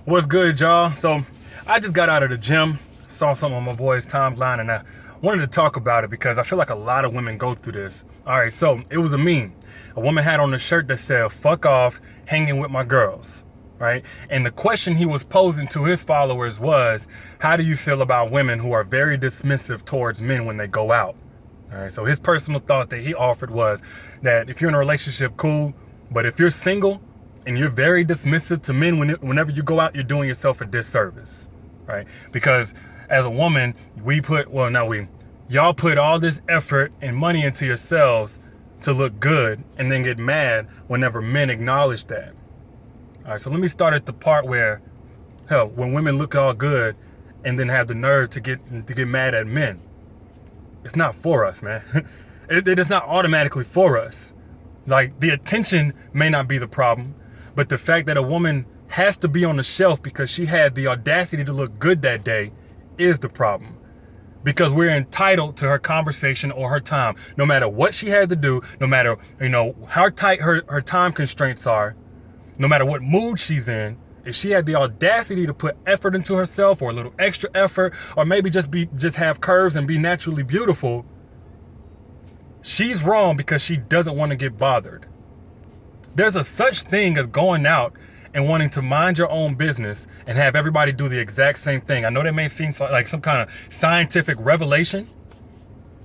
What's good, y'all? So I just got out of the gym, saw something on my boy's timeline, and I wanted to talk about it because I feel like a lot of women go through this. All right, so it was a meme. A woman had on a shirt that said, "Fuck off, hanging with my girls." Right? And the question he was posing to his followers was, how do you feel about women who are very dismissive towards men when they go out? All right, so his personal thoughts that he offered was that if you're in a relationship, cool, but if you're single and you're very dismissive to men whenever you go out, you're doing yourself a disservice, right? Because as a woman, y'all put all this effort and money into yourselves to look good and then get mad whenever men acknowledge that. All right, so let me start at the part where, hell, when women look all good and then have the nerve to get mad at men. It's not for us, man. It is not automatically for us. Like, the attention may not be the problem, but the fact that a woman has to be on the shelf because she had the audacity to look good that day is the problem. Because we're entitled to her conversation or her time, no matter what she had to do, no matter, how tight her time constraints are, no matter what mood she's in. If she had the audacity to put effort into herself, or a little extra effort, or maybe just have curves and be naturally beautiful, she's wrong because she doesn't want to get bothered. There's a such thing as going out and wanting to mind your own business and have everybody do the exact same thing. I know that may seem like some kind of scientific revelation,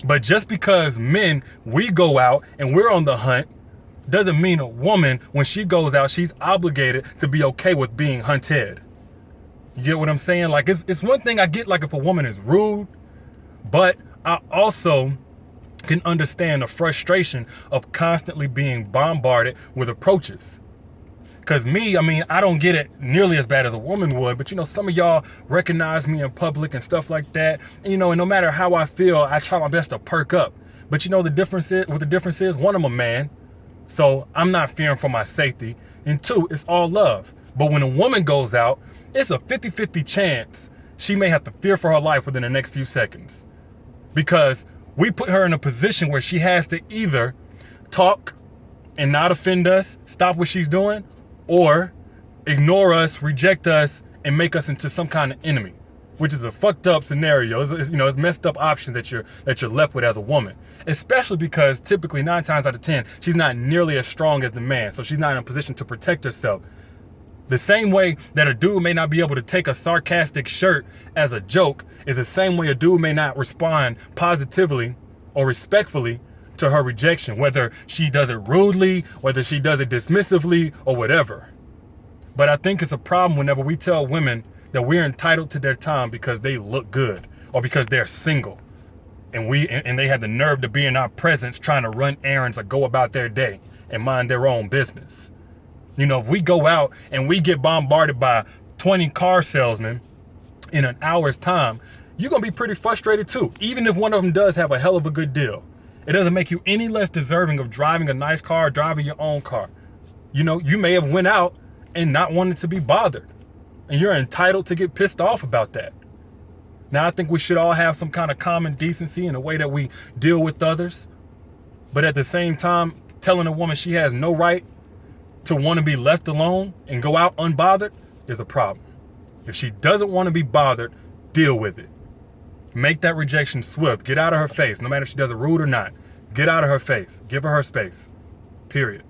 but just because men, we go out and we're on the hunt, doesn't mean a woman, when she goes out, she's obligated to be okay with being hunted. You get what I'm saying? Like, it's one thing I get, like, if a woman is rude, but I also can understand the frustration of constantly being bombarded with approaches. Because I don't get it nearly as bad as a woman would, but some of y'all recognize me in public and stuff like that. And no matter how I feel, I try my best to perk up. But the difference is, one, I'm a man, so I'm not fearing for my safety. And two, it's all love. But when a woman goes out, it's a 50-50 chance she may have to fear for her life within the next few seconds. Because we put her in a position where she has to either talk and not offend us, stop what she's doing, or ignore us, reject us, and make us into some kind of enemy, which is a fucked up scenario. It's messed up options that you're left with as a woman, especially because typically 9 times out of 10, she's not nearly as strong as the man, so she's not in a position to protect herself. The same way that a dude may not be able to take a sarcastic shirt as a joke is the same way a dude may not respond positively or respectfully to her rejection, whether she does it rudely, whether she does it dismissively, or whatever. But I think it's a problem whenever we tell women that we're entitled to their time because they look good or because they're single, and they had the nerve to be in our presence trying to run errands or go about their day and mind their own business. If we go out and we get bombarded by 20 car salesmen in an hour's time, you're going to be pretty frustrated too, even if one of them does have a hell of a good deal. It doesn't make you any less deserving of driving a nice car, driving your own car. You may have went out and not wanted to be bothered, and you're entitled to get pissed off about that. Now, I think we should all have some kind of common decency in the way that we deal with others. But at the same time, telling a woman she has no right to want to be left alone and go out unbothered is a problem. If she doesn't want to be bothered, deal with it. Make that rejection swift. Get out of her face, no matter if she does it rude or not. Get out of her face. Give her space. Period.